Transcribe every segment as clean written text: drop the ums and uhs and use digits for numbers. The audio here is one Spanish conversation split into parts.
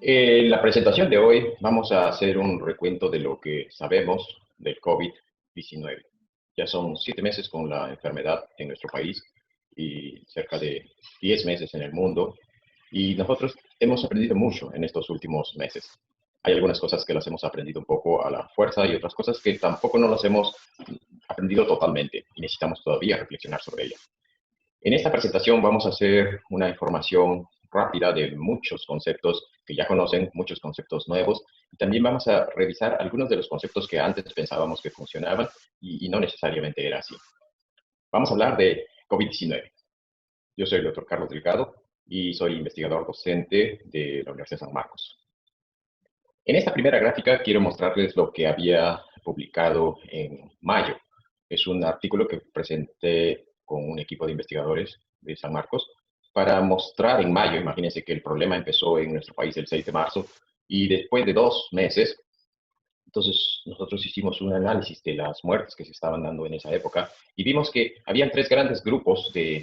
En la presentación de hoy vamos a hacer un recuento de lo que sabemos del COVID-19. Ya son 7 meses con la enfermedad en nuestro país y cerca de 10 meses en el mundo. Y nosotros hemos aprendido mucho en estos últimos meses. Hay algunas cosas que las hemos aprendido un poco a la fuerza y otras cosas que tampoco no las hemos aprendido totalmente y necesitamos todavía reflexionar sobre ellas. En esta presentación vamos a hacer una información rápida de muchos conceptos que ya conocen, muchos conceptos nuevos, y también vamos a revisar algunos de los conceptos que antes pensábamos que funcionaban y no necesariamente era así. Vamos a hablar de COVID-19. Yo soy el doctor Carlos Delgado y soy investigador docente de la Universidad de San Marcos. En esta primera gráfica quiero mostrarles lo que había publicado en mayo. Es un artículo que presenté con un equipo de investigadores de San Marcos para mostrar en mayo, imagínense que el problema empezó en nuestro país el 6 de marzo y después de 2 meses, entonces nosotros hicimos un análisis de las muertes que se estaban dando en esa época y vimos que habían tres grandes grupos de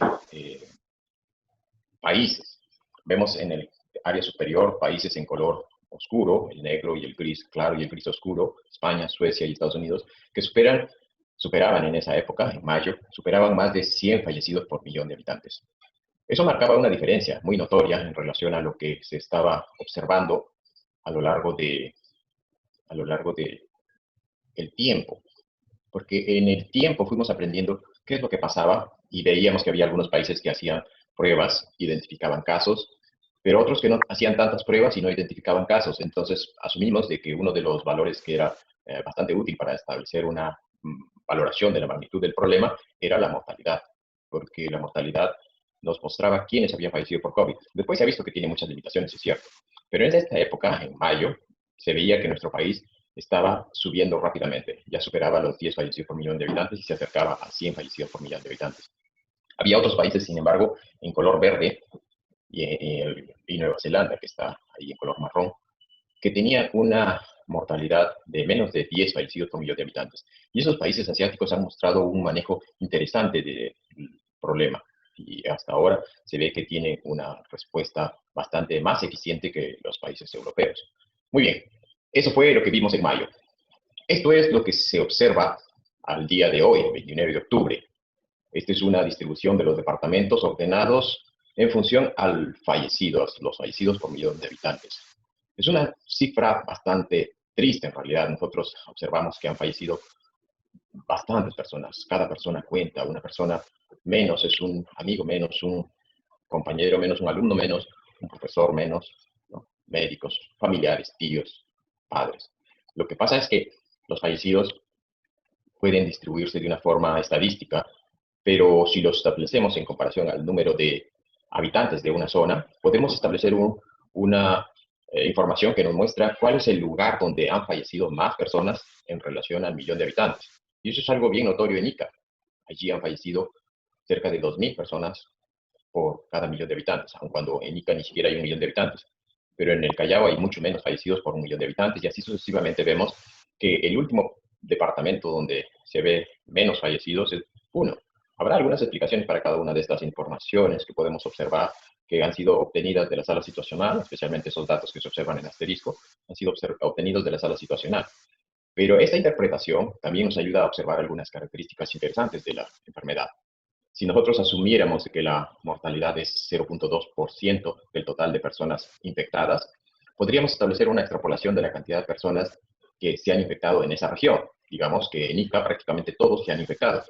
países. Vemos en el área superior países en color oscuro, el negro y el gris claro y el gris oscuro, España, Suecia y Estados Unidos, que superaban en esa época, en mayo, superaban más de 100 fallecidos por millón de habitantes. Eso marcaba una diferencia muy notoria en relación a lo que se estaba observando a lo largo de, a lo largo de el tiempo, porque en el tiempo fuimos aprendiendo qué es lo que pasaba y veíamos que había algunos países que hacían pruebas, identificaban casos, pero otros que no hacían tantas pruebas y no identificaban casos. Entonces asumimos de que uno de los valores que era bastante útil para establecer una valoración de la magnitud del problema era la mortalidad, porque la mortalidad nos mostraba quiénes habían fallecido por COVID. Después se ha visto que tiene muchas limitaciones, es cierto, pero en esta época, en mayo, se veía que nuestro país estaba subiendo rápidamente. Ya superaba los 10 fallecidos por millón de habitantes y se acercaba a 100 fallecidos por millón de habitantes. Había otros países, sin embargo, en color verde y Nueva Zelanda, que está ahí en color marrón, que tenían una mortalidad de menos de 10 fallecidos por millón de habitantes. Y esos países asiáticos han mostrado un manejo interesante del problema. Y hasta ahora se ve que tienen una respuesta bastante más eficiente que los países europeos. Muy bien, eso fue lo que vimos en mayo. Esto es lo que se observa al día de hoy, 29 de octubre. Esta es una distribución de los departamentos ordenados en función al fallecidos, los fallecidos por millón de habitantes. Es una cifra bastante triste en realidad. Nosotros observamos que han fallecido bastantes personas. Cada persona cuenta. Una persona menos es un amigo menos, un compañero menos, un alumno menos, un profesor menos, ¿no? Médicos, familiares, tíos, padres. Lo que pasa es que los fallecidos pueden distribuirse de una forma estadística, pero si los establecemos en comparación al número de habitantes de una zona, podemos establecer una información que nos muestra cuál es el lugar donde han fallecido más personas en relación al millón de habitantes. Y eso es algo bien notorio en Ica. Allí han fallecido cerca de 2.000 personas por cada millón de habitantes, aun cuando en Ica ni siquiera hay 1 millón de habitantes. Pero en el Callao hay mucho menos fallecidos por 1 millón de habitantes y así sucesivamente vemos que el último departamento donde se ve menos fallecidos es Puno. Habrá algunas explicaciones para cada una de estas informaciones que podemos observar que han sido obtenidas de la sala situacional, especialmente esos datos que se observan en asterisco, han sido obtenidos de la sala situacional. Pero esta interpretación también nos ayuda a observar algunas características interesantes de la enfermedad. Si nosotros asumiéramos que la mortalidad es 0.2% del total de personas infectadas, podríamos establecer una extrapolación de la cantidad de personas que se han infectado en esa región. Digamos que en Ica prácticamente todos se han infectado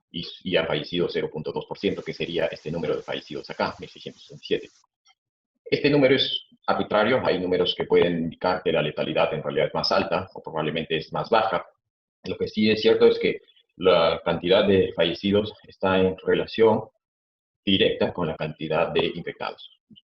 y han fallecido 0.2%, que sería este número de fallecidos acá, 1.667. Este número es arbitrario, hay números que pueden indicar que la letalidad en realidad es más alta o probablemente es más baja. Lo que sí es cierto es que la cantidad de fallecidos está en relación directa con la cantidad de infectados.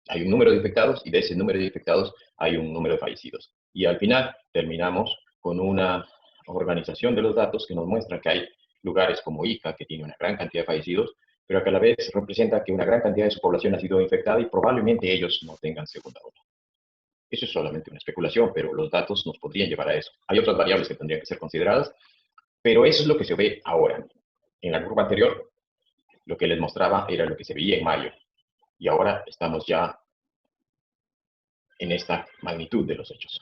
Hay un número de infectados y de ese número de infectados hay un número de fallecidos. Y al final terminamos con una organización de los datos que nos muestra que hay lugares como Ica, que tiene una gran cantidad de fallecidos, pero que a la vez representa que una gran cantidad de su población ha sido infectada y probablemente ellos no tengan segunda ola. Eso es solamente una especulación, pero los datos nos podrían llevar a eso. Hay otras variables que tendrían que ser consideradas, pero eso es lo que se ve ahora. En la curva anterior, lo que les mostraba era lo que se veía en mayo. Y ahora estamos ya en esta magnitud de los hechos.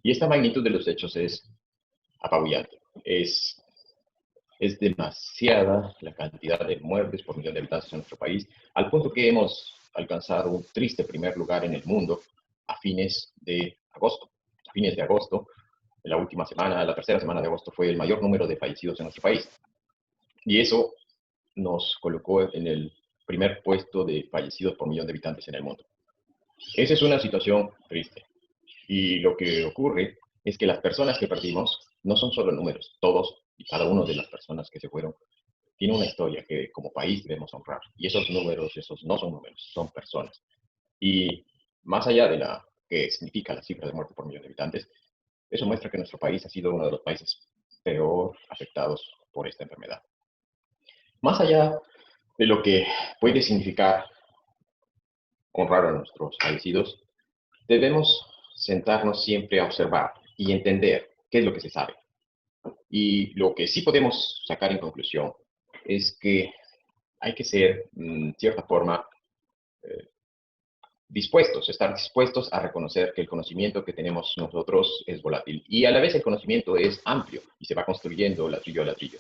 Y esta magnitud de los hechos es apabullante. Es demasiada la cantidad de muertes por millón de habitantes en nuestro país, al punto que hemos alcanzado un triste primer lugar en el mundo a fines de agosto. A fines de agosto, en la última semana, la tercera semana de agosto, fue el mayor número de fallecidos en nuestro país. Y eso nos colocó en el primer puesto de fallecidos por millón de habitantes en el mundo. Esa es una situación triste. Y lo que ocurre es que las personas que perdimos no son solo números. Todos y cada uno de las personas que se fueron tiene una historia que como país debemos honrar. Y esos números, esos no son números, son personas. Y más allá de la que significa la cifra de muerte por millón de habitantes, eso muestra que nuestro país ha sido uno de los países peor afectados por esta enfermedad. Más allá de lo que puede significar honrar a nuestros fallecidos, debemos sentarnos siempre a observar y entender qué es lo que se sabe. Y lo que sí podemos sacar en conclusión es que hay que ser, en cierta forma, eh, estar dispuestos a reconocer que el conocimiento que tenemos nosotros es volátil y a la vez el conocimiento es amplio y se va construyendo ladrillo a ladrillo.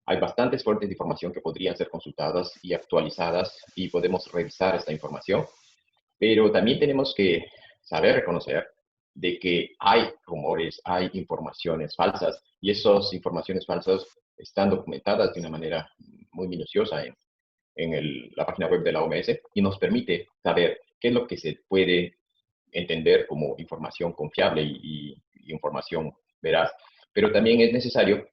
Hay bastantes fuentes de información que podrían ser consultadas y actualizadas y podemos revisar esta información, pero también tenemos que saber reconocer de que hay rumores, hay informaciones falsas y esas informaciones falsas están documentadas de una manera muy minuciosa en la página web de la OMS y nos permite saber qué es lo que se puede entender como información confiable y información veraz. Pero también es necesario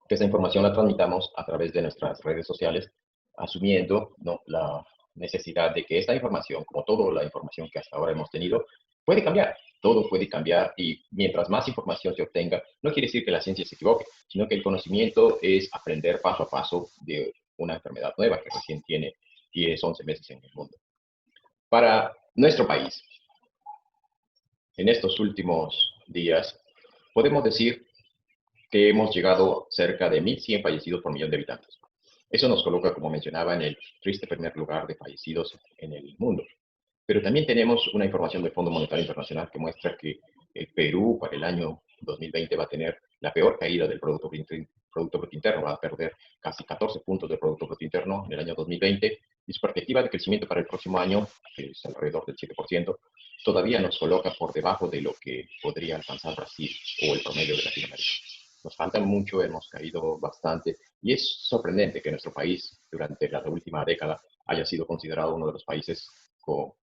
que esa información la transmitamos a través de nuestras redes sociales, asumiendo, ¿no?, la necesidad de que esta información, como toda la información que hasta ahora hemos tenido, puede cambiar. Todo puede cambiar y mientras más información se obtenga, no quiere decir que la ciencia se equivoque, sino que el conocimiento es aprender paso a paso de una enfermedad nueva que recién tiene 10, 11 meses en el mundo. Para nuestro país, en estos últimos días, podemos decir que hemos llegado cerca de 1.100 fallecidos por millón de habitantes. Eso nos coloca, como mencionaba, en el triste primer lugar de fallecidos en el mundo. Pero también tenemos una información del Fondo Monetario Internacional que muestra que el Perú para el año 2020 va a tener la peor caída del Producto Bruto Interno, va a perder casi 14 puntos del Producto Bruto Interno en el año 2020 y su perspectiva de crecimiento para el próximo año, que es alrededor del 7%, todavía nos coloca por debajo de lo que podría alcanzar Brasil o el promedio de Latinoamérica. Nos falta mucho, hemos caído bastante y es sorprendente que nuestro país durante la última década haya sido considerado uno de los países como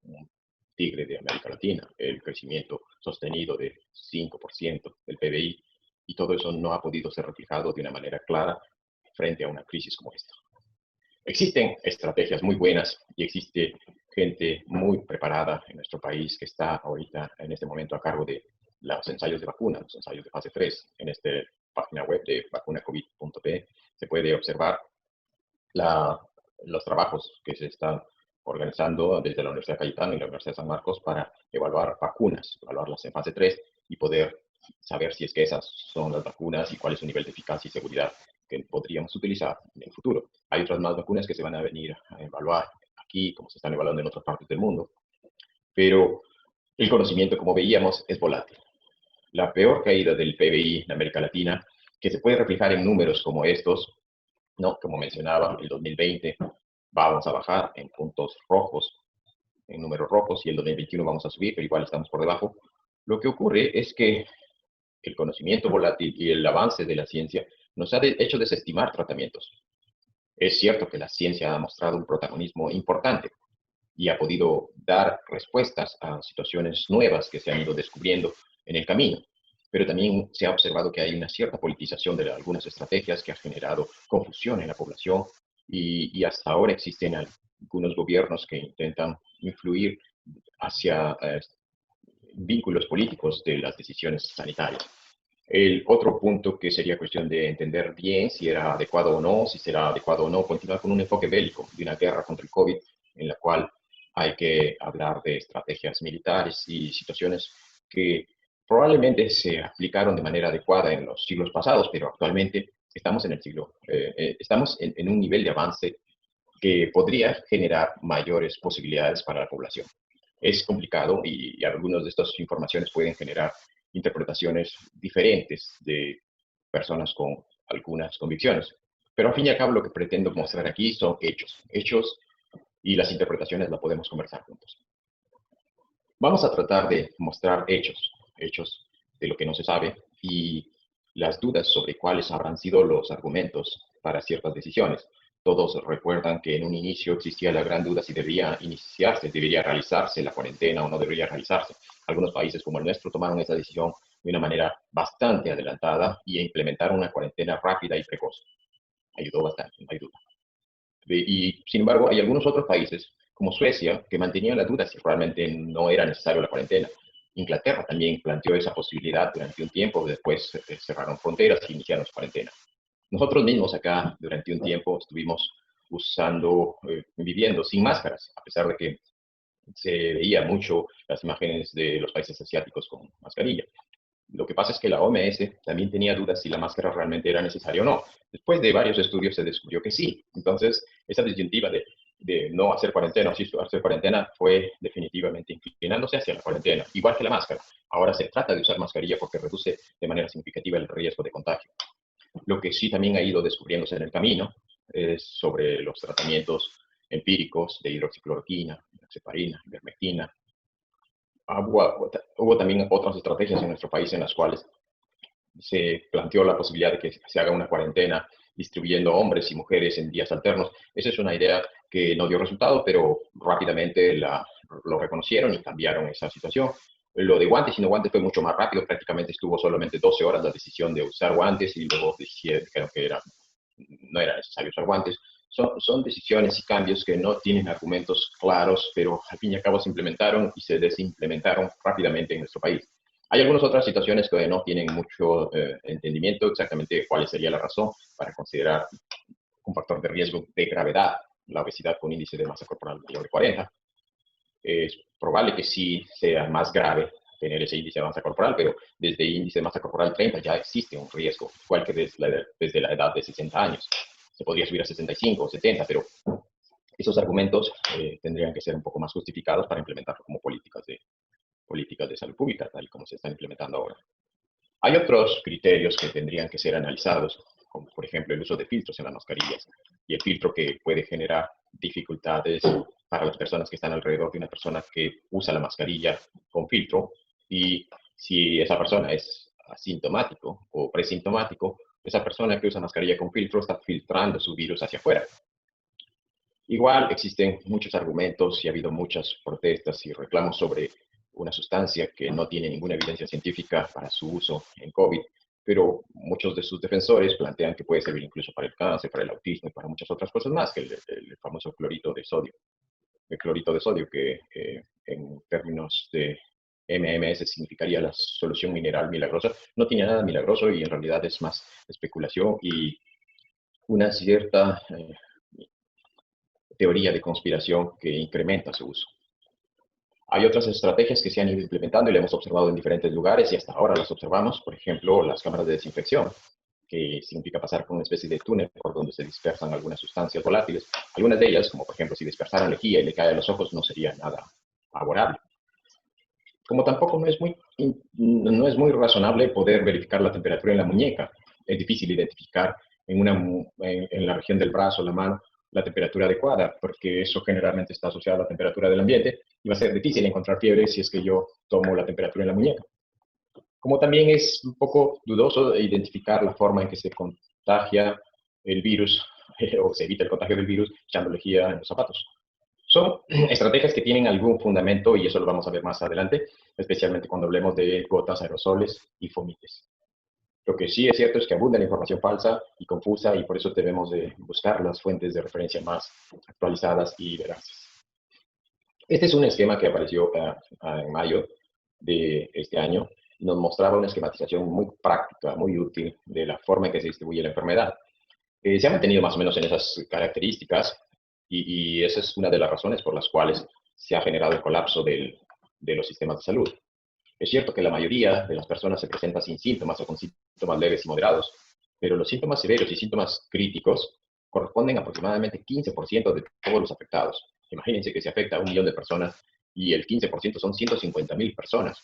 un tigre de América Latina, el crecimiento sostenido de 5% del PBI, y todo eso no ha podido ser reflejado de una manera clara frente a una crisis como esta. Existen estrategias muy buenas y existe gente muy preparada en nuestro país que está ahorita, en este momento, a cargo de los ensayos de vacuna, los ensayos de fase 3. En esta página web de vacunacovid.pe se puede observar los trabajos que se están organizando desde la Universidad Cayetano y la Universidad de San Marcos para evaluar vacunas, evaluarlas en fase 3 y poder saber si es que esas son las vacunas y cuál es su nivel de eficacia y seguridad que podríamos utilizar en el futuro. Hay otras más vacunas que se van a venir a evaluar aquí, como se están evaluando en otras partes del mundo, pero el conocimiento, como veíamos, es volátil. La peor caída del PBI en América Latina, que se puede reflejar en números como estos, ¿no? Como mencionaba, el 2020 vamos a bajar en puntos rojos, en números rojos, y el 2021 vamos a subir, pero igual estamos por debajo. Lo que ocurre es que el conocimiento volátil y el avance de la ciencia nos ha hecho desestimar tratamientos. Es cierto que la ciencia ha mostrado un protagonismo importante y ha podido dar respuestas a situaciones nuevas que se han ido descubriendo en el camino, pero también se ha observado que hay una cierta politización de algunas estrategias que ha generado confusión en la población y hasta ahora existen algunos gobiernos que intentan influir hacia vínculos políticos de las decisiones sanitarias. El otro punto que sería cuestión de entender bien si era adecuado o no, si será adecuado o no continuar con un enfoque bélico de una guerra contra el COVID, en la cual hay que hablar de estrategias militares y situaciones que probablemente se aplicaron de manera adecuada en los siglos pasados, pero actualmente estamos en el estamos en un nivel de avance que podría generar mayores posibilidades para la población. es complicado y algunas de estas informaciones pueden generar interpretaciones diferentes de personas con algunas convicciones. Pero al fin y al cabo lo que pretendo mostrar aquí son hechos. Hechos y las interpretaciones las podemos conversar juntos. Vamos a tratar de mostrar hechos, hechos de lo que no se sabe y las dudas sobre cuáles habrán sido los argumentos para ciertas decisiones. Todos recuerdan que en un inicio existía la gran duda si debería iniciarse, debería realizarse la cuarentena o no debería realizarse. Algunos países como el nuestro tomaron esa decisión de una manera bastante adelantada y implementaron una cuarentena rápida y precoz. Ayudó bastante, no hay duda. Y sin embargo, hay algunos otros países, como Suecia, que mantenían la duda si realmente no era necesario la cuarentena. Inglaterra también planteó esa posibilidad durante un tiempo, después cerraron fronteras y iniciaron su cuarentena. Nosotros mismos acá durante un tiempo estuvimos viviendo sin máscaras, a pesar de que se veía mucho las imágenes de los países asiáticos con mascarilla. Lo que pasa es que la OMS también tenía dudas si la máscara realmente era necesaria o no. Después de varios estudios se descubrió que sí. Entonces, esa disyuntiva de no hacer cuarentena o sí hacer cuarentena fue definitivamente inclinándose hacia la cuarentena, igual que la máscara. Ahora se trata de usar mascarilla porque reduce de manera significativa el riesgo de contagio. Lo que sí también ha ido descubriéndose en el camino es sobre los tratamientos empíricos de hidroxicloroquina, enoxaparina, ivermectina. Hubo también otras estrategias en nuestro país en las cuales se planteó la posibilidad de que se haga una cuarentena distribuyendo hombres y mujeres en días alternos. Esa es una idea que no dio resultado, pero rápidamente lo reconocieron y cambiaron esa situación. Lo de guantes y no guantes fue mucho más rápido, prácticamente estuvo solamente 12 horas la decisión de usar guantes y luego dijeron que no era necesario usar guantes. Son decisiones y cambios que no tienen argumentos claros, pero al fin y al cabo se implementaron y se desimplementaron rápidamente en nuestro país. Hay algunas otras situaciones que no tienen mucho entendimiento exactamente cuál sería la razón para considerar un factor de riesgo de gravedad la obesidad con índice de masa corporal mayor de 40. Es probable que sí sea más grave tener ese índice de masa corporal, pero desde el índice de masa corporal 30 ya existe un riesgo, igual que desde la edad de 60 años. Se podría subir a 65 o 70, pero esos argumentos tendrían que ser un poco más justificados para implementarlo como políticas de salud pública, tal y como se están implementando ahora. Hay otros criterios que tendrían que ser analizados, como por ejemplo el uso de filtros en las mascarillas y el filtro que puede generar dificultades para las personas que están alrededor de una persona que usa la mascarilla con filtro y si esa persona es asintomático o presintomático, esa persona que usa mascarilla con filtro está filtrando su virus hacia afuera. Igual existen muchos argumentos y ha habido muchas protestas y reclamos sobre una sustancia que no tiene ninguna evidencia científica para su uso en COVID, pero muchos de sus defensores plantean que puede servir incluso para el cáncer, para el autismo y para muchas otras cosas más, que el famoso clorito de sodio. El clorito de sodio que en términos de MMS significaría la solución mineral milagrosa, no tiene nada milagroso y en realidad es más especulación y una cierta teoría de conspiración que incrementa su uso. Hay otras estrategias que se han ido implementando y las hemos observado en diferentes lugares y hasta ahora las observamos, por ejemplo, las cámaras de desinfección, que significa pasar por una especie de túnel por donde se dispersan algunas sustancias volátiles. Algunas de ellas, como por ejemplo si dispersaran lejía y le cae a los ojos, no sería nada favorable. Como tampoco no es muy razonable poder verificar la temperatura en la muñeca. Es difícil identificar en la región del brazo, la mano, la temperatura adecuada, porque eso generalmente está asociado a la temperatura del ambiente y va a ser difícil encontrar fiebre si es que yo tomo la temperatura en la muñeca. Como también es un poco dudoso identificar la forma en que se contagia el virus o se evita el contagio del virus echando lejía en los zapatos. Son estrategias que tienen algún fundamento y eso lo vamos a ver más adelante, especialmente cuando hablemos de gotas, aerosoles y fomites. Lo que sí es cierto es que abunda la información falsa y confusa y por eso debemos de buscar las fuentes de referencia más actualizadas y veraces. Este es un esquema que apareció en mayo de este año. Nos mostraba una esquematización muy práctica, muy útil de la forma en que se distribuye la enfermedad. Se ha mantenido más o menos en esas características y esa es una de las razones por las cuales se ha generado el colapso de los sistemas de salud. Es cierto que la mayoría de las personas se presentan sin síntomas o con síntomas leves y moderados, pero los síntomas severos y síntomas críticos corresponden a aproximadamente 15% de todos los afectados. Imagínense que se afecta a 1 millón de personas, y el 15% son 150.000 personas.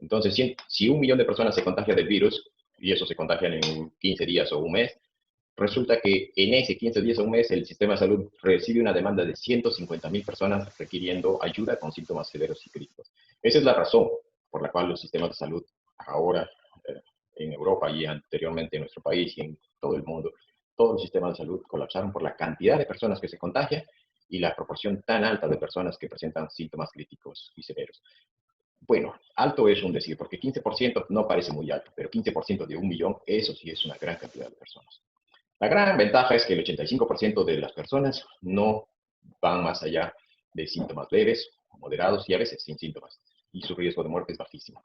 Entonces, si 1 millón de personas se contagian del virus, y eso se contagian en 15 días o un mes, resulta que en ese 15 días o un mes el sistema de salud recibe una demanda de 150.000 personas requiriendo ayuda con síntomas severos y críticos. Esa es la razón por la cual los sistemas de salud ahora en Europa y anteriormente en nuestro país y en todo el mundo, todos los sistemas de salud colapsaron por la cantidad de personas que se contagian y la proporción tan alta de personas que presentan síntomas críticos y severos. Bueno, alto es un decir, porque 15% no parece muy alto, pero 15% de 1 millón, eso sí es una gran cantidad de personas. La gran ventaja es que el 85% de las personas no van más allá de síntomas leves, moderados y a veces sin síntomas, y su riesgo de muerte es bajísimo.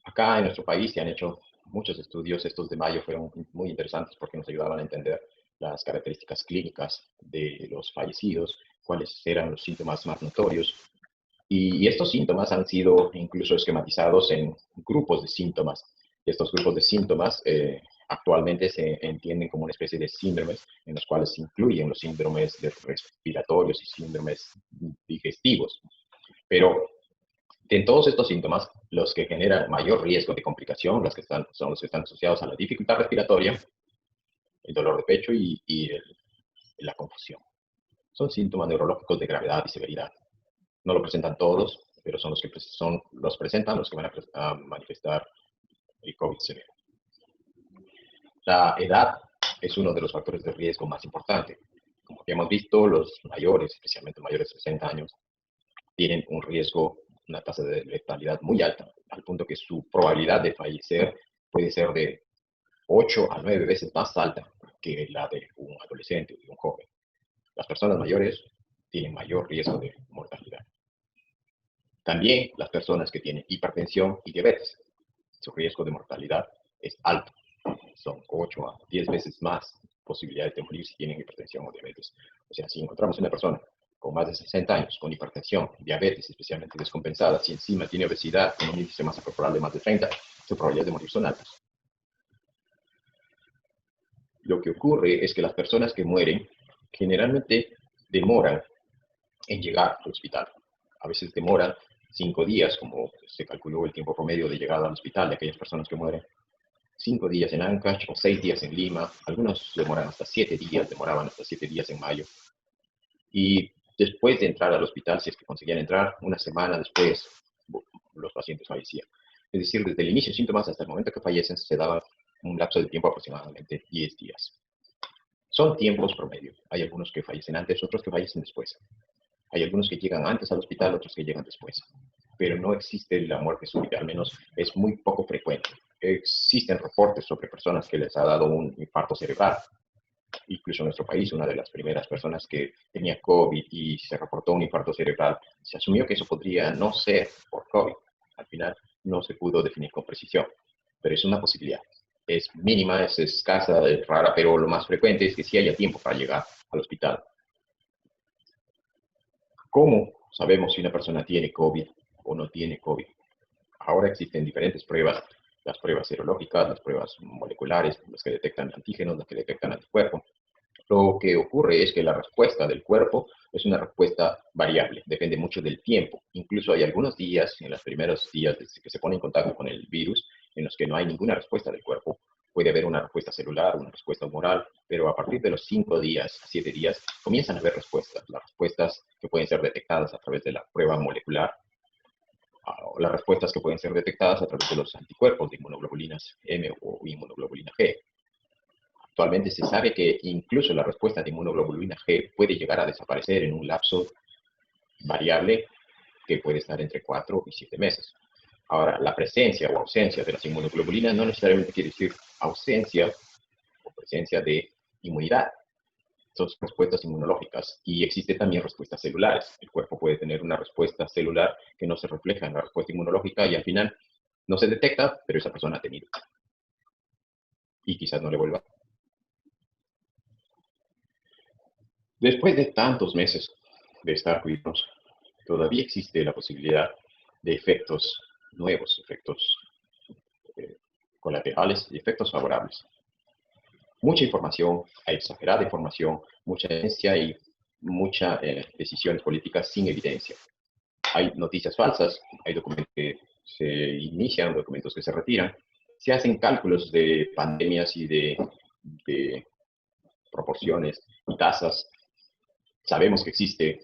Acá en nuestro país se han hecho muchos estudios, estos de mayo fueron muy interesantes porque nos ayudaban a entender las características clínicas de los fallecidos, cuáles eran los síntomas más notorios. Y estos síntomas han sido incluso esquematizados en grupos de síntomas. Y estos grupos de síntomas actualmente se entienden como una especie de síndromes en los cuales se incluyen los síndromes respiratorios y síndromes digestivos. Pero en todos estos síntomas, los que generan mayor riesgo de complicación, son los que están asociados a la dificultad respiratoria, el dolor de pecho y la confusión. Son síntomas neurológicos de gravedad y severidad. No lo presentan todos, pero son los que presentan los que van a manifestar el COVID severo. La edad es uno de los factores de riesgo más importantes. Como ya hemos visto, los mayores, especialmente mayores de 60 años, tienen un riesgo, una tasa de letalidad muy alta, al punto que su probabilidad de fallecer puede ser de 8 a 9 veces más alta que la de un adolescente o de un joven. Las personas mayores tienen mayor riesgo de mortalidad. También las personas que tienen hipertensión y diabetes, su riesgo de mortalidad es alto. Son 8 a 10 veces más posibilidades de morir si tienen hipertensión o diabetes. O sea, si encontramos una persona con más de 60 años, con hipertensión, diabetes especialmente descompensada, si encima tiene obesidad, con un índice de masa corporal de más de 30, su probabilidad de morir son altas. Lo que ocurre es que las personas que mueren generalmente demoran en llegar al hospital. A veces demoran 5 días, como se calculó el tiempo promedio de llegada al hospital de aquellas personas que mueren. 5 días en Ancash o 6 días en Lima. Algunos demoran hasta 7 días, demoraban hasta 7 días en mayo. Y después de entrar al hospital, si es que conseguían entrar, una semana después, los pacientes fallecían. Es decir, desde el inicio de síntomas hasta el momento que fallecen, se daba un lapso de tiempo aproximadamente 10 días. Son tiempos promedio. Hay algunos que fallecen antes, otros que fallecen después. Hay algunos que llegan antes al hospital, otros que llegan después. Pero no existe la muerte súbita, al menos es muy poco frecuente. Existen reportes sobre personas que les ha dado un infarto cerebral. Incluso en nuestro país, una de las primeras personas que tenía COVID y se reportó un infarto cerebral, se asumió que eso podría no ser por COVID. Al final no se pudo definir con precisión, pero es una posibilidad. Es mínima, es escasa, es rara, pero lo más frecuente es que sí haya tiempo para llegar al hospital. ¿Cómo sabemos si una persona tiene COVID o no tiene COVID? Ahora existen diferentes pruebas, las pruebas serológicas, las pruebas moleculares, las que detectan antígenos, las que detectan anticuerpos. Lo que ocurre es que la respuesta del cuerpo es una respuesta variable, depende mucho del tiempo. Incluso hay algunos días, en los primeros días desde que se pone en contacto con el virus, en los que no hay ninguna respuesta del cuerpo. Puede haber una respuesta celular, una respuesta humoral, pero a partir de los 5 días, 7 días, comienzan a haber respuestas. Las respuestas que pueden ser detectadas a través de la prueba molecular, o las respuestas que pueden ser detectadas a través de los anticuerpos de inmunoglobulinas M o inmunoglobulina G. Actualmente se sabe que incluso la respuesta de inmunoglobulina G puede llegar a desaparecer en un lapso variable que puede estar entre 4 y 7 meses. Ahora, la presencia o ausencia de las inmunoglobulinas no necesariamente quiere decir ausencia o presencia de inmunidad. Son respuestas inmunológicas y existen también respuestas celulares. El cuerpo puede tener una respuesta celular que no se refleja en la respuesta inmunológica y al final no se detecta, pero esa persona ha tenido. Y quizás no le vuelva. Después de tantos meses de estar cuidados, todavía existe la posibilidad de efectos nuevos, efectos colaterales y efectos favorables. Mucha información, exagerada información, mucha ciencia y muchas decisiones políticas sin evidencia. Hay noticias falsas, hay documentos que se inician, documentos que se retiran, se hacen cálculos de pandemias y de proporciones y tasas. Sabemos que existe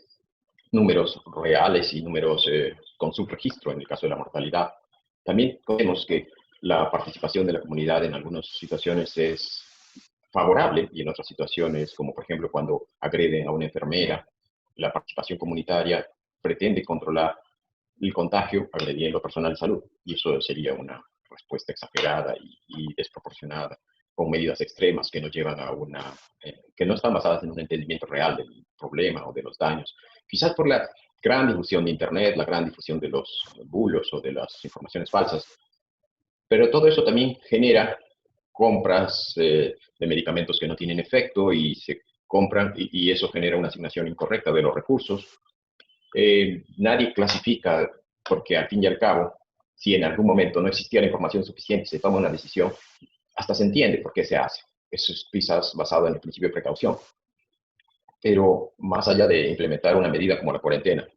números reales y números con subregistro en el caso de la mortalidad. También vemos que la participación de la comunidad en algunas situaciones es favorable y en otras situaciones, como por ejemplo cuando agreden a una enfermera, la participación comunitaria pretende controlar el contagio agrediendo personal de salud. Y eso sería una respuesta exagerada y desproporcionada, con medidas extremas que nos llevan a que no están basadas en un entendimiento real del problema o de los daños. Quizás por la gran difusión de Internet, la gran difusión de los bulos o de las informaciones falsas, pero todo eso también genera compras de medicamentos que no tienen efecto y se compran y eso genera una asignación incorrecta de los recursos. Nadie clasifica porque al fin y al cabo, si en algún momento no existía la información suficiente y se toma una decisión, hasta se entiende por qué se hace. Eso es quizás basado en el principio de precaución. Pero más allá de implementar una medida como la cuarentena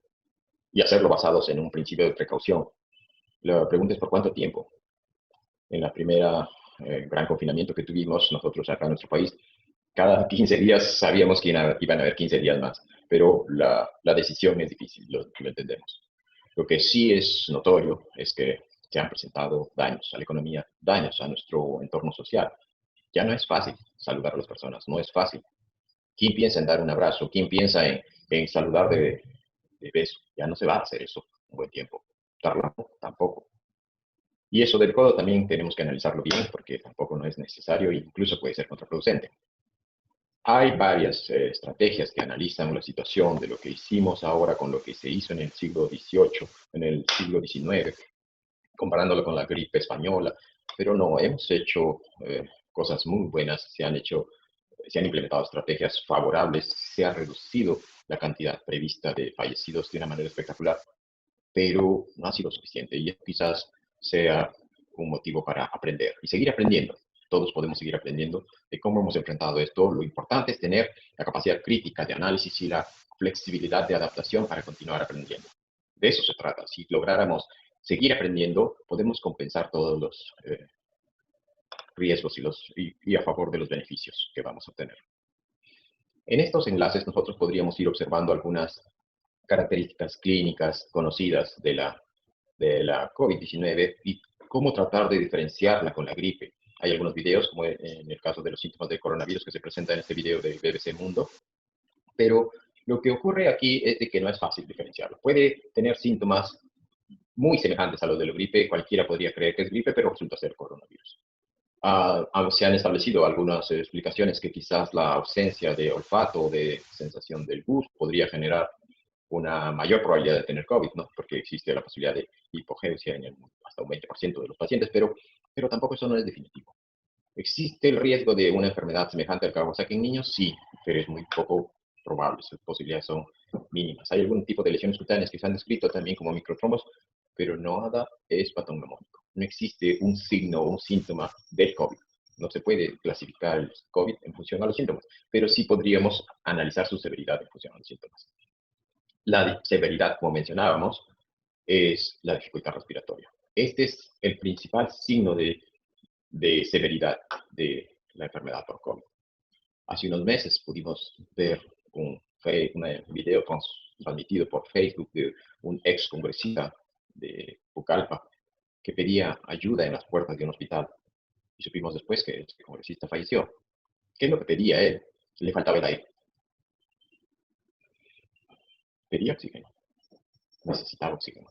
y hacerlo basados en un principio de precaución, la pregunta es por cuánto tiempo. En la primera gran confinamiento que tuvimos nosotros acá en nuestro país, cada 15 días sabíamos que iban a haber 15 días más, pero la decisión es difícil, lo entendemos. Lo que sí es notorio es que se han presentado daños a la economía, daños a nuestro entorno social. Ya no es fácil saludar a las personas, no es fácil. ¿Quién piensa en dar un abrazo? ¿Quién piensa en saludar de beso? Ya no se va a hacer eso un buen tiempo. Tampoco. Y eso del codo también tenemos que analizarlo bien porque tampoco no es necesario e incluso puede ser contraproducente. Hay varias estrategias que analizan la situación de lo que hicimos ahora con lo que se hizo en el siglo XVIII, en el siglo XIX, comparándolo con la gripe española, pero no, hemos hecho cosas muy buenas, se han implementado estrategias favorables, se ha reducido la cantidad prevista de fallecidos de una manera espectacular, pero no ha sido suficiente y quizás sea un motivo para aprender y seguir aprendiendo. Todos podemos seguir aprendiendo de cómo hemos enfrentado esto. Lo importante es tener la capacidad crítica de análisis y la flexibilidad de adaptación para continuar aprendiendo. De eso se trata. Si lográramos seguir aprendiendo, podemos compensar todos los riesgos y a favor de los beneficios que vamos a obtener. En estos enlaces nosotros podríamos ir observando algunas características clínicas conocidas de la COVID-19 y cómo tratar de diferenciarla con la gripe. Hay algunos videos, como en el caso de los síntomas del coronavirus, que se presenta en este video de BBC Mundo, pero lo que ocurre aquí es de que no es fácil diferenciarlo. Puede tener síntomas muy semejantes a los de la gripe, cualquiera podría creer que es gripe, pero resulta ser coronavirus. Se han establecido algunas explicaciones que quizás la ausencia de olfato o de sensación del gusto podría generar una mayor probabilidad de tener COVID, ¿no? Porque existe la posibilidad de hipogeusia en hasta un 20% de los pacientes, pero tampoco eso no es definitivo. ¿Existe el riesgo de una enfermedad semejante al Kawasaki en niños? Sí, pero es muy poco probable, sus posibilidades son mínimas. Hay algún tipo de lesiones cutáneas que se han descrito también como microtrombos, pero nada es patognomónico. No existe un signo o un síntoma del COVID. No se puede clasificar el COVID en función a los síntomas, pero sí podríamos analizar su severidad en función a los síntomas. La severidad, como mencionábamos, es la dificultad respiratoria. Este es el principal signo de severidad de la enfermedad por COVID. Hace unos meses pudimos ver un video transmitido por Facebook de un ex congresista de Pucallpa que pedía ayuda en las puertas de un hospital. Y supimos después que el congresista falleció. ¿Qué es lo que pedía él? Le faltaba el aire. Pedía oxígeno. Necesitaba oxígeno.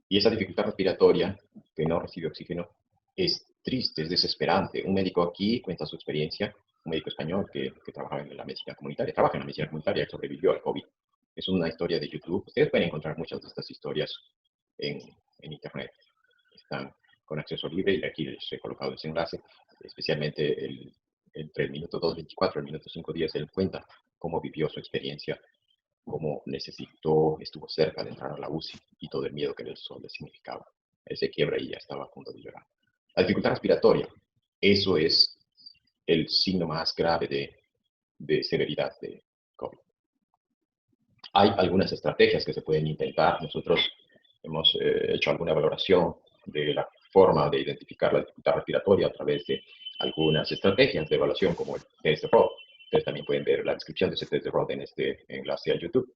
Y esa dificultad respiratoria, que no recibe oxígeno, es triste, es desesperante. Un médico aquí cuenta su experiencia, un médico español que trabaja en la medicina comunitaria, él sobrevivió al COVID. Es una historia de YouTube. Ustedes pueden encontrar muchas de estas historias en Internet. Están con acceso libre y aquí les he colocado ese enlace, especialmente entre el minuto 2:24 y el minuto 5:10, él cuenta cómo vivió su experiencia, cómo estuvo cerca de entrar a la UCI y todo el miedo que eso le significaba. Él se quiebra y ya estaba a punto de llorar. La dificultad respiratoria, eso es el signo más grave de severidad de COVID. Hay algunas estrategias que se pueden intentar. Nosotros hemos hecho alguna valoración de la forma de identificar la dificultad respiratoria a través de algunas estrategias de evaluación como el test de Rod. Ustedes también pueden ver la descripción de ese test de Rod en este enlace a YouTube.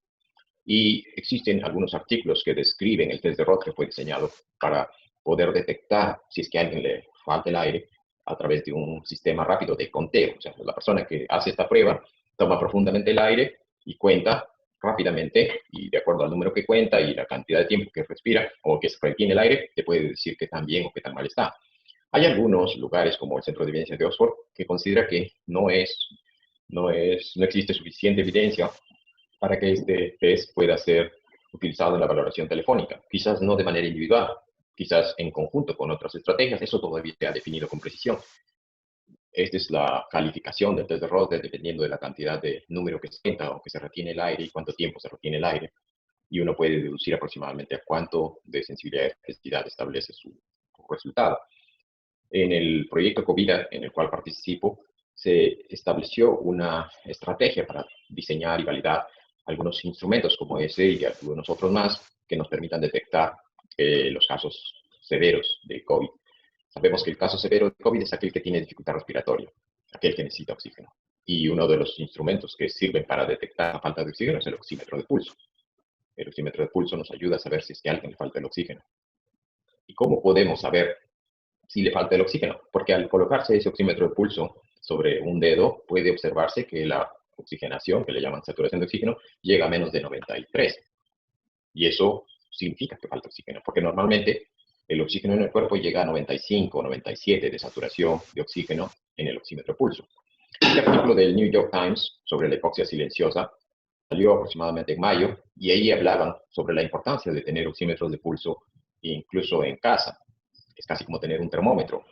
Y existen algunos artículos que describen el test de Rod que fue diseñado para poder detectar si es que a alguien le falta el aire a través de un sistema rápido de conteo. O sea, la persona que hace esta prueba toma profundamente el aire y cuenta rápidamente, y de acuerdo al número que cuenta y la cantidad de tiempo que respira o que se retiene el aire, te puede decir qué tan bien o qué tan mal está. Hay algunos lugares, como el Centro de Evidencia de Oxford, que considera que no existe suficiente evidencia para que este test pueda ser utilizado en la valoración telefónica. Quizás no de manera individual, quizás en conjunto con otras estrategias, eso todavía se ha definido con precisión. Esta es la calificación del test de Rode dependiendo de la cantidad de número que se cuenta o que se retiene el aire y cuánto tiempo se retiene el aire. Y uno puede deducir aproximadamente a cuánto de sensibilidad y especificidad establece su resultado. En el proyecto COVID en el cual participo, se estableció una estrategia para diseñar y validar algunos instrumentos como ese y algunos otros más que nos permitan detectar los casos severos de COVID. Sabemos que el caso severo de COVID es aquel que tiene dificultad respiratoria, aquel que necesita oxígeno. Y uno de los instrumentos que sirven para detectar la falta de oxígeno es el oxímetro de pulso. El oxímetro de pulso nos ayuda a saber si es que a alguien le falta el oxígeno. ¿Y cómo podemos saber si le falta el oxígeno? Porque al colocarse ese oxímetro de pulso sobre un dedo, puede observarse que la oxigenación, que le llaman saturación de oxígeno, llega a menos de 93. Y eso significa que falta oxígeno, porque normalmente el oxígeno en el cuerpo llega a 95 o 97 de saturación de oxígeno en el oxímetro de pulso. Este artículo del New York Times sobre la hipoxia silenciosa salió aproximadamente en mayo y ahí hablaban sobre la importancia de tener oxímetros de pulso incluso en casa. Es casi como tener un termómetro.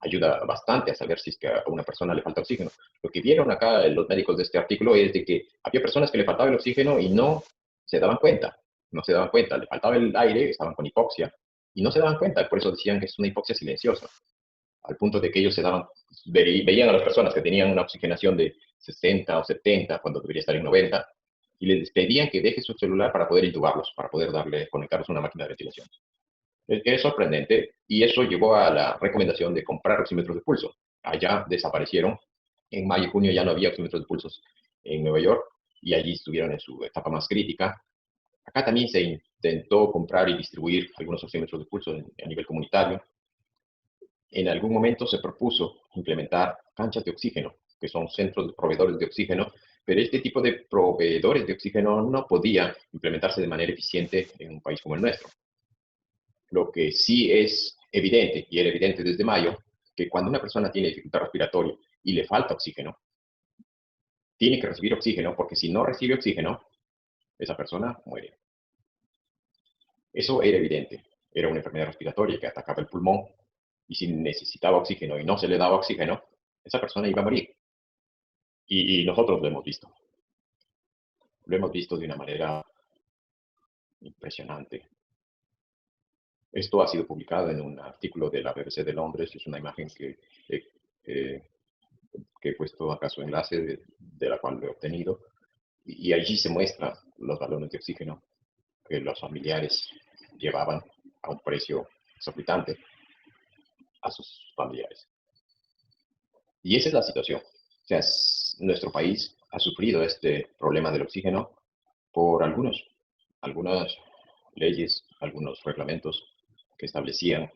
Ayuda bastante a saber si es que a una persona le falta oxígeno. Lo que vieron acá los médicos de este artículo es de que había personas que le faltaba el oxígeno y no se daban cuenta. No se daban cuenta, le faltaba el aire, estaban con hipoxia y no se daban cuenta. Por eso decían que es una hipoxia silenciosa. Al punto de que ellos veían a las personas que tenían una oxigenación de 60 o 70 cuando debería estar en 90 y les pedían que deje su celular para poder intubarlos, para poder conectarlos a una máquina de ventilación. Es sorprendente y eso llevó a la recomendación de comprar oxímetros de pulso. Allá desaparecieron. En mayo y junio ya no había oxímetros de pulsos en Nueva York y allí estuvieron en su etapa más crítica. Acá también se intentó comprar y distribuir algunos oxímetros de pulso a nivel comunitario. En algún momento se propuso implementar canchas de oxígeno, que son centros de proveedores de oxígeno, pero este tipo de proveedores de oxígeno no podía implementarse de manera eficiente en un país como el nuestro. Lo que sí es evidente, y era evidente desde mayo, que cuando una persona tiene dificultad respiratoria y le falta oxígeno, tiene que recibir oxígeno, porque si no recibe oxígeno, esa persona muere. Eso era evidente. Era una enfermedad respiratoria que atacaba el pulmón, y si necesitaba oxígeno y no se le daba oxígeno, esa persona iba a morir. Y nosotros lo hemos visto. Lo hemos visto de una manera impresionante. Esto ha sido publicado en un artículo de la BBC de Londres. Es una imagen eh, que he puesto acá su enlace de la cual lo he obtenido. Y allí se muestran los balones de oxígeno que los familiares llevaban a un precio exorbitante a sus familiares. Y esa es la situación. O sea, nuestro país ha sufrido este problema del oxígeno por algunas leyes, algunos reglamentos que establecían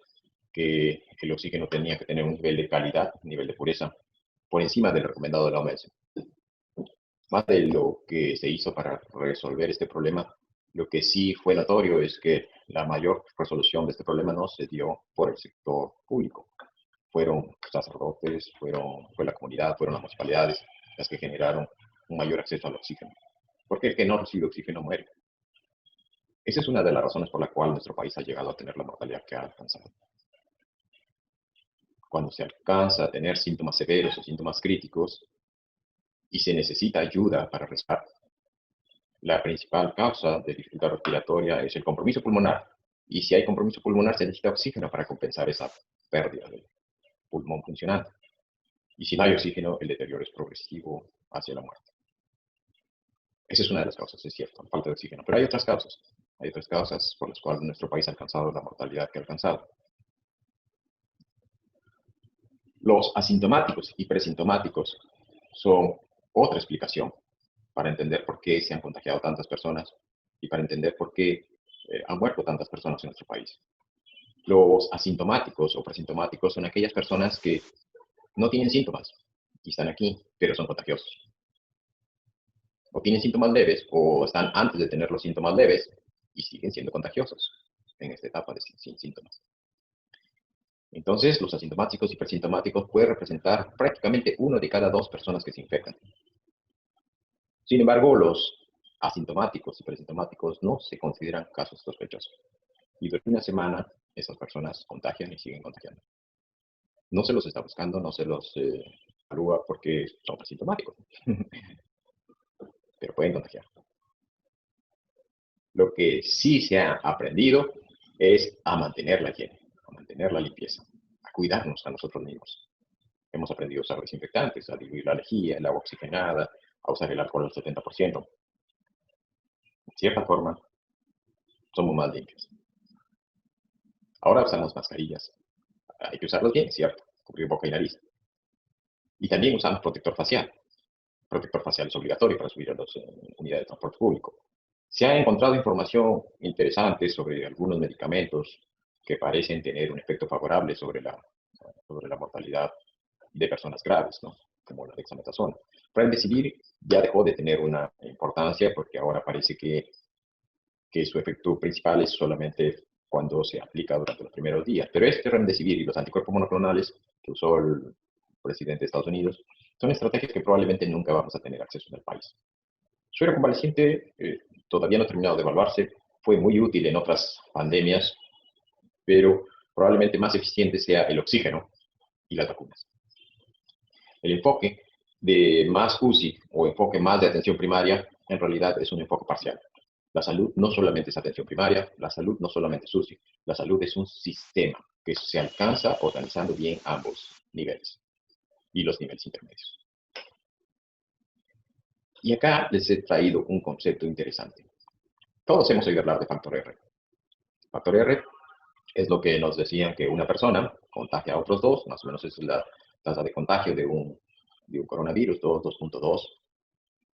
que el oxígeno tenía que tener un nivel de calidad, un nivel de pureza, por encima del recomendado de la OMS. Más de lo que se hizo para resolver este problema, lo que sí fue notorio es que la mayor resolución de este problema no se dio por el sector público. Fueron sacerdotes, fue la comunidad, fueron las municipalidades las que generaron un mayor acceso al oxígeno. Porque el que no recibe oxígeno muere. Esa es una de las razones por la cual nuestro país ha llegado a tener la mortalidad que ha alcanzado. Cuando se alcanza a tener síntomas severos o síntomas críticos y se necesita ayuda para respirar, la principal causa de dificultad respiratoria es el compromiso pulmonar. Y si hay compromiso pulmonar, se necesita oxígeno para compensar esa pérdida del pulmón funcionante. Y si no hay oxígeno, el deterioro es progresivo hacia la muerte. Esa es una de las causas, es cierto, falta de oxígeno. Pero hay otras causas. Hay otras causas por las cuales nuestro país ha alcanzado la mortalidad que ha alcanzado. Los asintomáticos y presintomáticos son otra explicación para entender por qué se han contagiado tantas personas y para entender por qué han muerto tantas personas en nuestro país. Los asintomáticos o presintomáticos son aquellas personas que no tienen síntomas y están aquí, pero son contagiosos. O tienen síntomas leves o están antes de tener los síntomas leves y siguen siendo contagiosos en esta etapa de sin síntomas. Entonces, los asintomáticos y presintomáticos pueden representar prácticamente 1 de cada 2 personas que se infectan. Sin embargo, los asintomáticos y presintomáticos no se consideran casos sospechosos. Y durante una semana, esas personas contagian y siguen contagiando. No se los está buscando, no se los evalúa porque son asintomáticos, pero pueden contagiar. Lo que sí se ha aprendido es a mantener la higiene, a mantener la limpieza, a cuidarnos a nosotros mismos. Hemos aprendido a usar desinfectantes, a diluir la lejía, el agua oxigenada, a usar el alcohol al 70%. En cierta forma, somos más limpios. Ahora usamos mascarillas. Hay que usarlas bien, ¿cierto? Cubrir boca y nariz. Y también usamos protector facial. Protector facial es obligatorio para subir a las unidades de transporte público. Se ha encontrado información interesante sobre algunos medicamentos que parecen tener un efecto favorable sobre la mortalidad de personas graves, ¿no? Como la dexametasona. Remdesivir ya dejó de tener una importancia porque ahora parece que su efecto principal es solamente cuando se aplica durante los primeros días. Pero este remdesivir y los anticuerpos monoclonales que usó el presidente de Estados Unidos son estrategias que probablemente nunca vamos a tener acceso en el país. Suero convaleciente todavía no ha terminado de evaluarse, fue muy útil en otras pandemias, pero probablemente más eficiente sea el oxígeno y las vacunas. El enfoque de más UCI o enfoque más de atención primaria en realidad es un enfoque parcial. La salud no solamente es atención primaria, la salud no solamente es UCI, la salud es un sistema que se alcanza organizando bien ambos niveles y los niveles intermedios. Y acá les he traído un concepto interesante. Todos hemos oído hablar de factor R. Factor R es lo que nos decían que una persona contagia a otros dos, más o menos es la tasa de contagio de un coronavirus, 2, 2.2.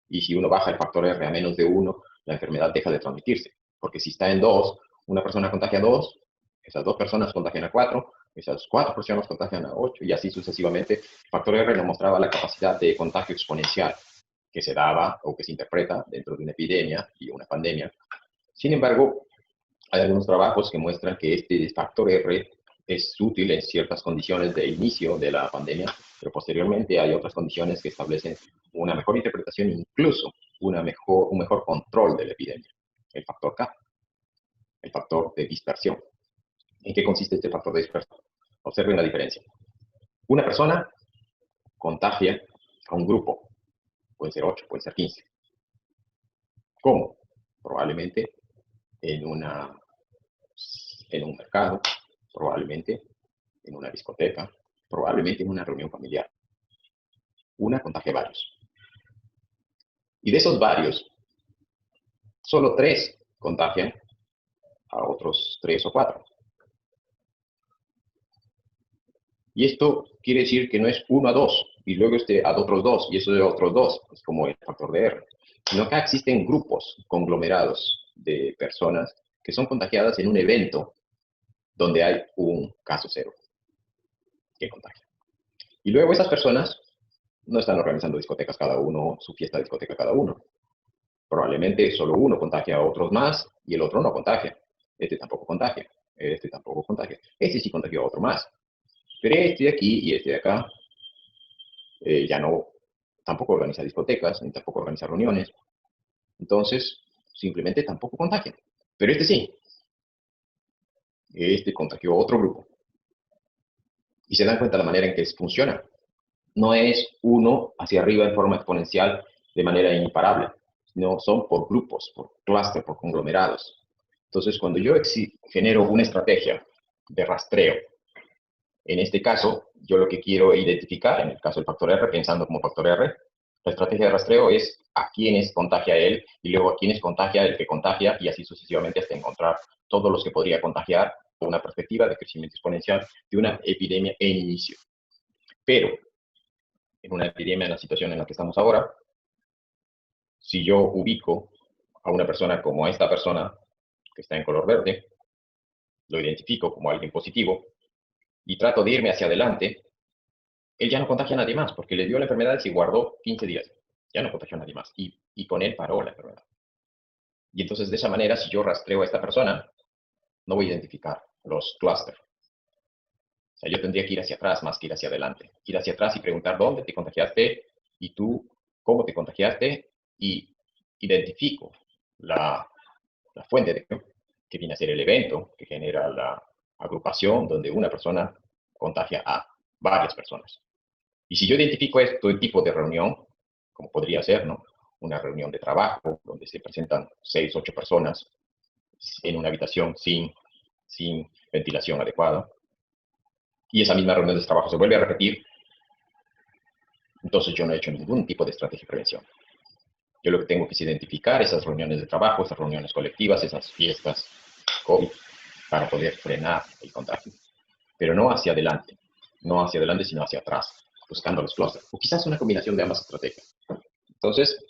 Y si uno baja el factor R a menos de 1, la enfermedad deja de transmitirse. Porque si está en 2, una persona contagia a 2, esas 2 personas contagian a 4, esas 4 personas contagian a 8, y así sucesivamente. El factor R nos mostraba la capacidad de contagio exponencial que se daba o que se interpreta dentro de una epidemia y una pandemia. Sin embargo, hay algunos trabajos que muestran que este factor R es útil en ciertas condiciones de inicio de la pandemia, pero posteriormente hay otras condiciones que establecen una mejor interpretación e incluso un mejor control de la epidemia. El factor K, el factor de dispersión. ¿En qué consiste este factor de dispersión? Observen la diferencia. Una persona contagia a un grupo, pueden ser 8, pueden ser 15. ¿Cómo? Probablemente en un mercado, probablemente en una discoteca, probablemente en una reunión familiar. Una contagia a varios. Y de esos varios, solo 3 contagian a otros 3 o 4. Y esto quiere decir que no es 1 a 2, y luego a otros 2, y eso de otros 2, es como el factor de R. Sino que existen grupos conglomerados de personas que son contagiadas en un evento donde hay un caso cero que contagia. Y luego esas personas no están organizando discotecas cada uno, su fiesta de discoteca cada uno. Probablemente solo uno contagia a otros más y el otro no contagia. Este tampoco contagia, este tampoco contagia. Este sí contagió a otro más. Pero este de aquí y este de acá ya no, tampoco organiza discotecas, ni tampoco organiza reuniones. Entonces, simplemente tampoco contagia. Pero este sí. Este contagió a otro grupo. Y se dan cuenta de la manera en que funciona. No es uno hacia arriba en forma exponencial de manera imparable, sino son por grupos, por clústeres, por conglomerados. Entonces, cuando yo genero una estrategia de rastreo, en este caso, yo lo que quiero identificar, en el caso del factor R, pensando como factor R, La estrategia de rastreo es a quienes contagia él y luego a quienes contagia el que contagia y así sucesivamente hasta encontrar todos los que podría contagiar con una perspectiva de crecimiento exponencial de una epidemia en inicio. Pero en una epidemia, en la situación en la que estamos ahora, si yo ubico a una persona como esta persona que está en color verde, lo identifico como alguien positivo y trato de irme hacia adelante, él ya no contagia a nadie más porque le dio la enfermedad y se guardó 15 días. Ya no contagió a nadie más y con él paró la enfermedad. Y entonces de esa manera, si yo rastreo a esta persona, no voy a identificar los clústeres. O sea, yo tendría que ir hacia atrás más que ir hacia adelante. Ir hacia atrás y preguntar dónde te contagiaste y tú cómo te contagiaste y identifico la fuente de que viene a ser el evento que genera la agrupación donde una persona contagia a varias personas. Y si yo identifico este tipo de reunión, como podría ser, ¿no? Una reunión de trabajo donde se presentan 6, 8 personas en una habitación sin ventilación adecuada, y esa misma reunión de trabajo se vuelve a repetir, entonces yo no he hecho ningún tipo de estrategia de prevención. Yo lo que tengo que es identificar esas reuniones de trabajo, esas reuniones colectivas, esas fiestas COVID, para poder frenar el contagio. Pero no hacia adelante, sino hacia atrás, buscando los clústeres. O quizás una combinación de ambas estrategias. Entonces,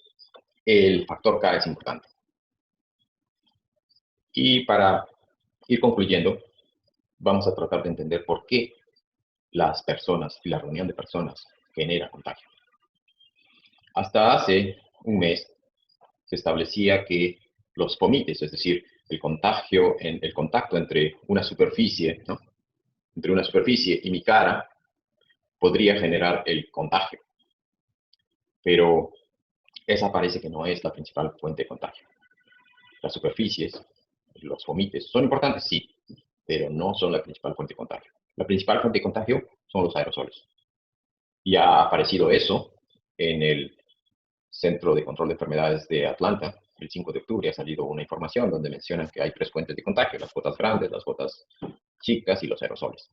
el factor K es importante. Y para ir concluyendo, vamos a tratar de entender por qué las personas y la reunión de personas genera contagio. Hasta hace un mes se establecía que los fomites, es decir, el contacto entre una superficie, ¿no? Entre una superficie y mi cara, podría generar el contagio. Pero esa parece que no es la principal fuente de contagio. Las superficies, los fomites, son importantes, sí, pero no son la principal fuente de contagio. La principal fuente de contagio son los aerosoles. Y ha aparecido eso en el Centro de Control de Enfermedades de Atlanta. El 5 de octubre ha salido una información donde mencionan que hay 3 fuentes de contagio: las gotas grandes, las gotas chicas y los aerosoles.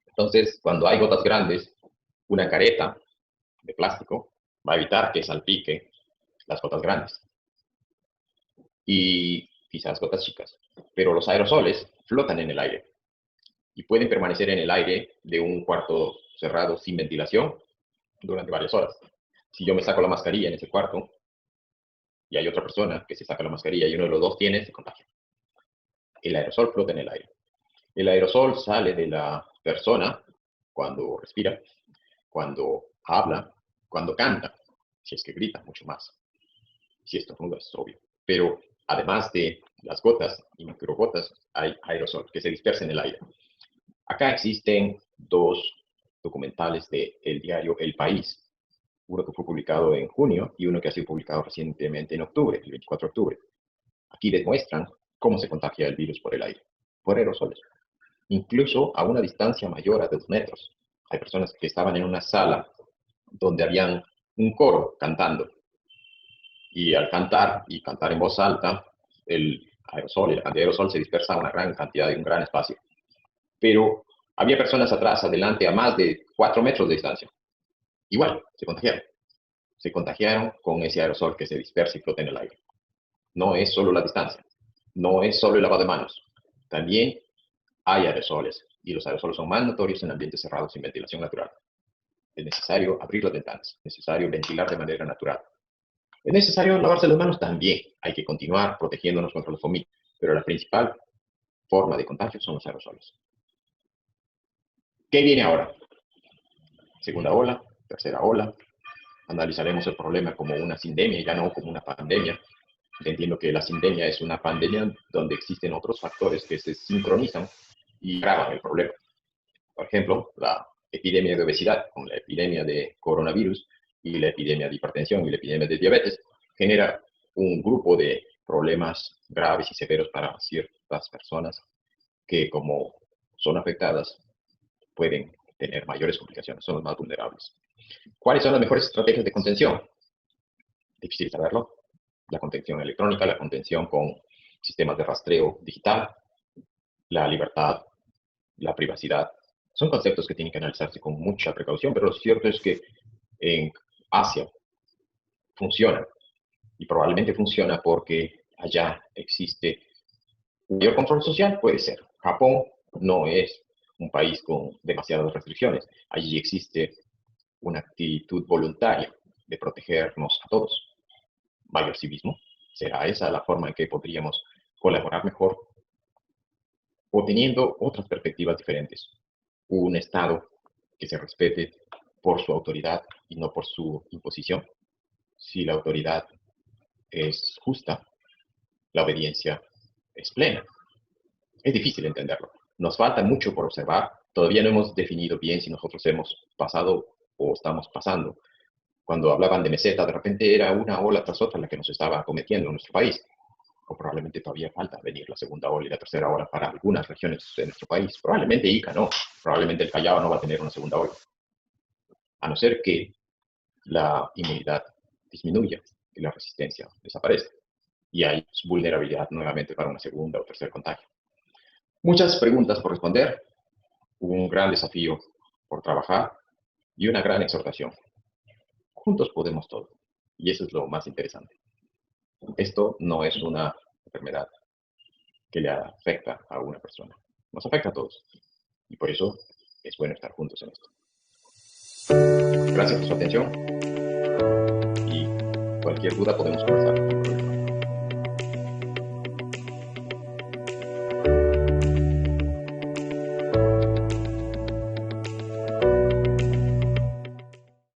Entonces, cuando hay gotas grandes, una careta de plástico va a evitar que salpique las gotas grandes y quizás gotas chicas. Pero los aerosoles flotan en el aire y pueden permanecer en el aire de un cuarto cerrado sin ventilación durante varias horas. Si yo me saco la mascarilla en ese cuarto y hay otra persona que se saca la mascarilla y uno de los dos tiene, se contagia. El aerosol flota en el aire. El aerosol sale de la persona cuando respira, cuando habla, cuando canta, si es que grita mucho más. Si estornuda es obvio. Pero además de las gotas y microgotas, hay aerosol que se dispersa en el aire. Acá existen 2 documentales del diario El País. Uno que fue publicado en junio y uno que ha sido publicado recientemente en octubre, el 24 de octubre. Aquí demuestran cómo se contagia el virus por el aire, por aerosoles, incluso a una distancia mayor a 2 metros. Hay personas que estaban en una sala donde habían un coro cantando y al cantar y cantar en voz alta, el aerosol y la cantidad de aerosol se dispersa a una gran cantidad de un gran espacio. Pero había personas atrás, adelante, a más de 4 metros de distancia. Igual, se contagiaron. Se contagiaron con ese aerosol que se dispersa y flota en el aire. No es solo la distancia, no es solo el lavado de manos. También hay aerosoles y los aerosoles son más notorios en ambientes cerrados sin ventilación natural. Es necesario abrir las ventanas, es necesario ventilar de manera natural. Es necesario lavarse las manos también. Hay que continuar protegiéndonos contra los fomites, pero la principal forma de contagio son los aerosoles. ¿Qué viene ahora? Segunda ola, tercera ola. Analizaremos el problema como una sindemia y ya no como una pandemia. Entiendo que la sindemia es una pandemia donde existen otros factores que se sincronizan y agravan el problema. Por ejemplo, la epidemia de obesidad con la epidemia de coronavirus y la epidemia de hipertensión y la epidemia de diabetes genera un grupo de problemas graves y severos para ciertas personas que, como son afectadas, pueden tener mayores complicaciones, son los más vulnerables. ¿Cuáles son las mejores estrategias de contención? Difícil saberlo. La contención electrónica, la contención con sistemas de rastreo digital, la libertad, la privacidad. Son conceptos que tienen que analizarse con mucha precaución, pero lo cierto es que en Asia funciona. Y probablemente funciona porque allá existe un mayor control social, puede ser. Japón no es un país con demasiadas restricciones. Allí existe una actitud voluntaria de protegernos a todos. Mayor civismo. ¿Será esa la forma en que podríamos colaborar mejor o teniendo otras perspectivas diferentes? Un Estado que se respete por su autoridad y no por su imposición. Si la autoridad es justa, la obediencia es plena. Es difícil entenderlo. Nos falta mucho por observar. Todavía no hemos definido bien si nosotros hemos pasado o estamos pasando. Cuando hablaban de meseta, de repente era una ola tras otra la que nos estaba acometiendo en nuestro país. O probablemente todavía falta venir la segunda ola y la tercera ola para algunas regiones de nuestro país. Probablemente Ica no. Probablemente el Callao no va a tener una segunda ola. A no ser que la inmunidad disminuya y la resistencia desaparezca. Y hay vulnerabilidad nuevamente para una segunda o tercer contagio. Muchas preguntas por responder, un gran desafío por trabajar y una gran exhortación. Juntos podemos todo. Y eso es lo más interesante. Esto no es una enfermedad que le afecta a una persona. Nos afecta a todos. Y por eso es bueno estar juntos en esto. Gracias por su atención y cualquier duda podemos conversar.